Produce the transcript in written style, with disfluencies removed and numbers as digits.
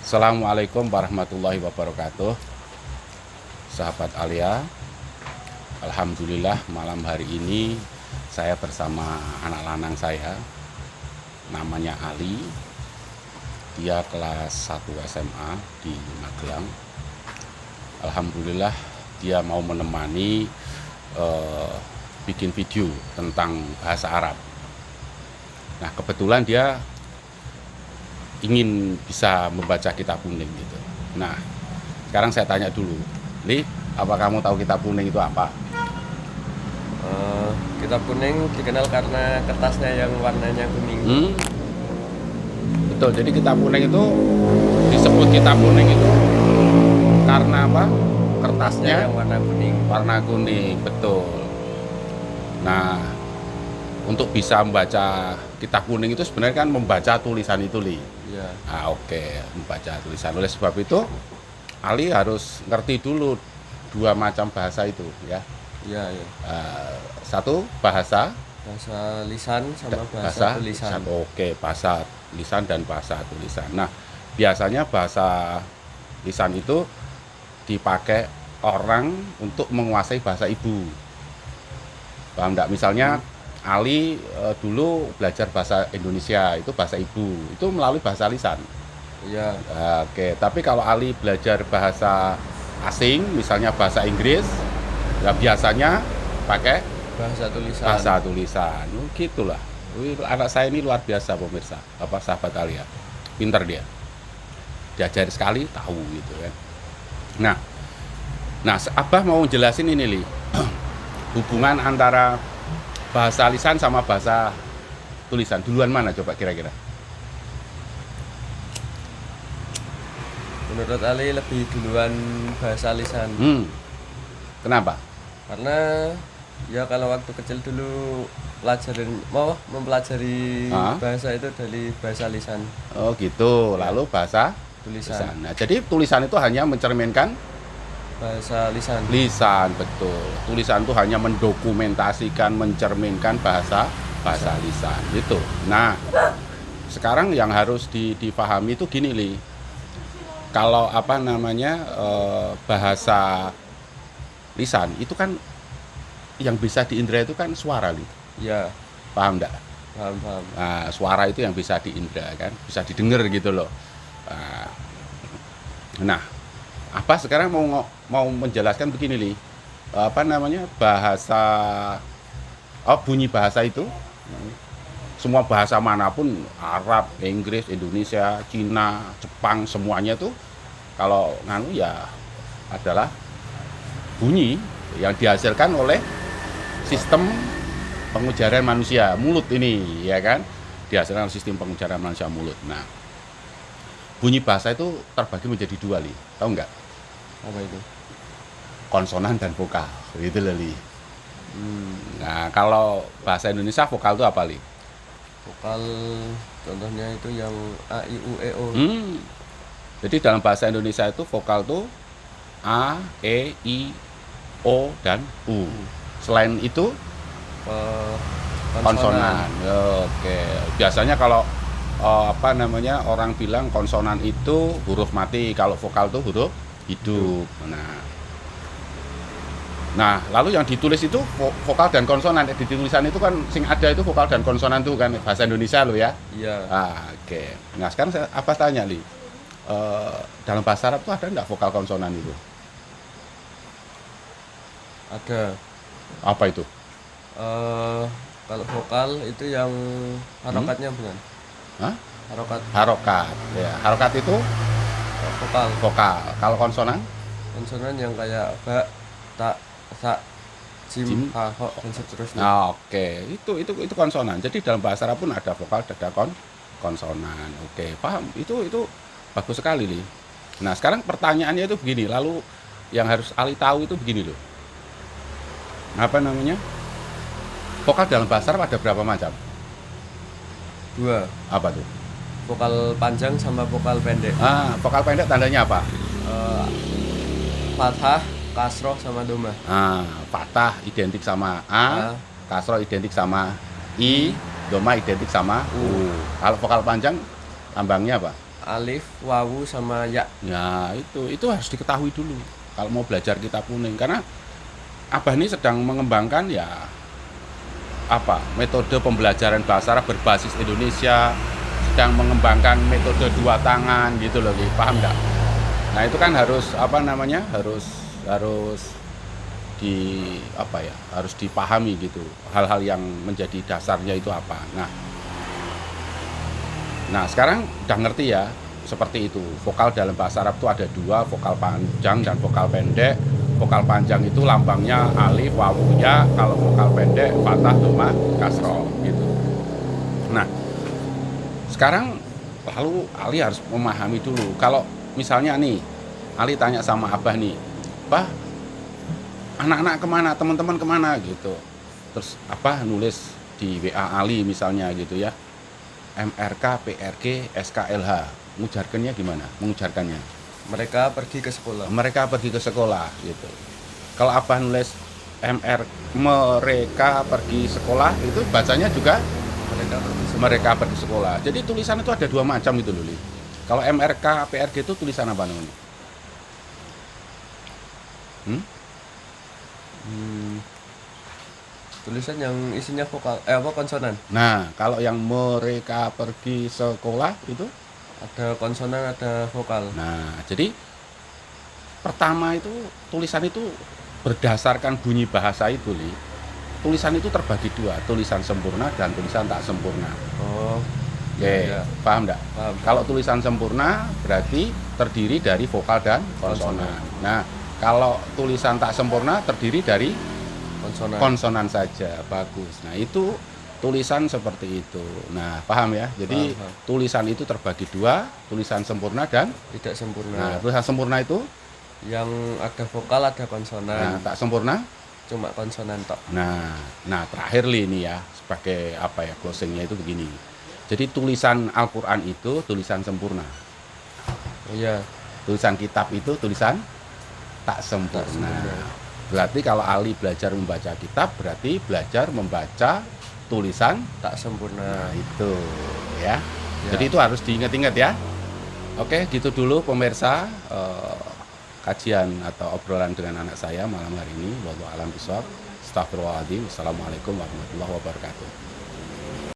Assalamualaikum warahmatullahi wabarakatuh. Sahabat Alia, alhamdulillah malam hari ini saya bersama anak lanang saya, namanya Ali. Dia kelas 1 SMA di Magelang. Alhamdulillah dia mau menemani bikin video tentang bahasa Arab. Nah, kebetulan dia ingin bisa membaca kitab kuning gitu. Nah, sekarang saya tanya dulu, Li, apa kamu tahu kitab kuning itu apa? Kitab kuning dikenal karena kertasnya yang warnanya kuning. Betul, jadi kitab kuning itu disebut kitab kuning itu karena apa? Kertasnya yang warna kuning. Warna kuning, betul. Nah, untuk bisa membaca kitab kuning itu sebenarnya kan membaca tulisan itu, Li. Ya. Oke, membaca tulisan. Oleh sebab itu, Ali harus ngerti dulu dua macam bahasa itu, ya. Ya. Satu bahasa Lisan sama bahasa tulisan. Oke, bahasa lisan dan bahasa tulisan. Nah, biasanya bahasa lisan itu dipakai orang untuk menguasai bahasa ibu. Paham enggak? Misalnya Ali dulu belajar bahasa Indonesia, itu bahasa ibu, itu melalui bahasa lisan. Iya. Oke, tapi kalau Ali belajar bahasa asing, misalnya bahasa Inggris, ya biasanya pakai bahasa tulisan. Gitulah. Anak saya ini luar biasa pemirsa, apa sahabat Ali ya. Pinter dia. Diajari sekali tahu gitu kan. Nah, Abah mau jelasin ini, Li. Hubungan antara bahasa lisan sama bahasa tulisan. Duluan mana coba kira-kira? Menurut Ali lebih duluan bahasa lisan. Kenapa? Karena ya kalau waktu kecil dulu mempelajari bahasa itu dari bahasa lisan. Oh gitu. Lalu bahasa tulisan. Nah, jadi tulisan itu hanya mencerminkan bahasa lisan. Lisan, betul. Tulisan itu hanya mendokumentasikan, mencerminkan bahasa lisan gitu. Nah, sekarang yang harus dipahami itu gini, Li. Kalau bahasa lisan itu kan yang bisa diindra itu kan suara, Li. Ya. Paham enggak? Paham. Nah, suara itu yang bisa diindra kan, bisa didengar gitu loh. Nah, apa sekarang mau menjelaskan begini, Li. Bunyi bahasa itu semua bahasa manapun, Arab, Inggris, Indonesia, Cina, Jepang, semuanya itu kalau ya adalah bunyi yang dihasilkan oleh sistem pengujaran manusia, mulut ini, ya kan? Dihasilkan sistem pengujaran manusia, mulut. Nah, bunyi bahasa itu terbagi menjadi dua, Li. Tahu nggak? Apa itu? Konsonan dan vokal, gitu loh, Li. Nah, kalau bahasa Indonesia vokal itu apa, Li? Vokal contohnya itu yang A, I, U, E, O. Jadi dalam bahasa Indonesia itu vokal itu A, E, I, O, dan U. Selain itu konsonan. Oke. Biasanya kalau orang bilang konsonan itu huruf mati, kalau vokal itu huruf hidup. Nah, lalu yang ditulis itu vokal dan konsonan. Di tulisan itu kan sing ada itu vokal dan konsonan itu kan bahasa Indonesia lo ya. Iya. Oke. Nah, sekarang saya tanya, Li. Dalam bahasa Arab itu ada enggak vokal konsonan itu? Ada. Apa itu? Kalau vokal itu yang harokatnya bukan? Hah? Harokat. Ya, harokat itu vokal. Kalau konsonan? Konsonan yang kayak ba, ta, sa, jim, ha, ho, dan seterusnya. Oke. Itu konsonan. Jadi dalam bahasa Arab pun ada vokal, ada konsonan. Oke, paham. Itu bagus sekali, Li. Nah, sekarang pertanyaannya itu begini. Lalu yang harus Ali tahu itu begini loh. Vokal dalam bahasa Arab ada berapa macam? 2. Apa tuh? Vokal panjang sama vokal pendek. Vokal pendek tandanya apa? Fathah, kasroh, sama doma. Fathah identik sama A, kasroh identik sama I, doma identik sama U. Kalau vokal panjang lambangnya apa? alif, wawu sama ya. Ya, itu harus diketahui dulu kalau mau belajar kitab kuning, karena Abah ini sedang mengembangkan ya apa metode pembelajaran bahasa Arab berbasis Indonesia, sedang mengembangkan metode dua tangan gitu loh, paham nggak? Nah itu kan harus apa namanya harus di apa ya harus dipahami gitu hal-hal yang menjadi dasarnya itu apa. Nah sekarang udah ngerti ya seperti itu. Vokal dalam bahasa Arab itu ada dua, vokal panjang dan vokal pendek. Vokal panjang itu lambangnya alif, wawu, ya. Kalau vokal pendek fathah, dhamma, kasroh gitu. Nah sekarang lalu Ali harus memahami dulu. Kalau misalnya nih Ali tanya sama Abah nih, Bah, anak-anak kemana, teman-teman kemana gitu. Terus Abah nulis di WA Ali misalnya gitu ya, MRK, PRG, SKLH. Mengujarkannya gimana? Mengujarkannya. Mereka pergi ke sekolah. Mereka pergi ke sekolah gitu. Kalau Abah nulis mereka pergi sekolah itu bacanya juga mereka pergi sekolah. Jadi tulisan itu ada dua macam gitu loh, Li. Kalau MRK, PRG itu tulisan apa namanya? Tulisan yang isinya vokal konsonan. Nah, kalau yang mereka pergi sekolah itu Ada konsonan, ada vokal. nah, jadi pertama itu tulisan itu berdasarkan bunyi bahasa itu, Li. Tulisan itu terbagi dua, tulisan sempurna dan tulisan tak sempurna. Oh, Oke, iya. paham enggak? Paham. Kalau tulisan sempurna berarti terdiri dari vokal dan konsonan. Nah, kalau tulisan tak sempurna terdiri dari Konsonan. konsonan saja. Bagus. Nah, itu tulisan seperti itu. Nah, paham ya? Jadi Paham. tulisan itu terbagi dua, tulisan sempurna dan Tidak sempurna. nah, tulisan sempurna itu Yang ada vokal, ada konsonan. tak sempurna. Cuma konsonan tok. Nah, terakhir Li ini ya, sebagai apa ya closingnya itu begini. Jadi tulisan Al-Quran itu tulisan sempurna. Iya. Tulisan kitab itu tulisan tak sempurna. Berarti kalau Ali belajar membaca kitab, berarti belajar membaca tulisan Tak sempurna. itu ya. Ya. Jadi itu harus diingat-ingat ya. Oke, gitu dulu pemirsa kajian atau obrolan dengan anak saya malam hari ini. Wallahu a'lam bishawab. Astagfirullahaladzim. Assalamualaikum warahmatullahi wabarakatuh.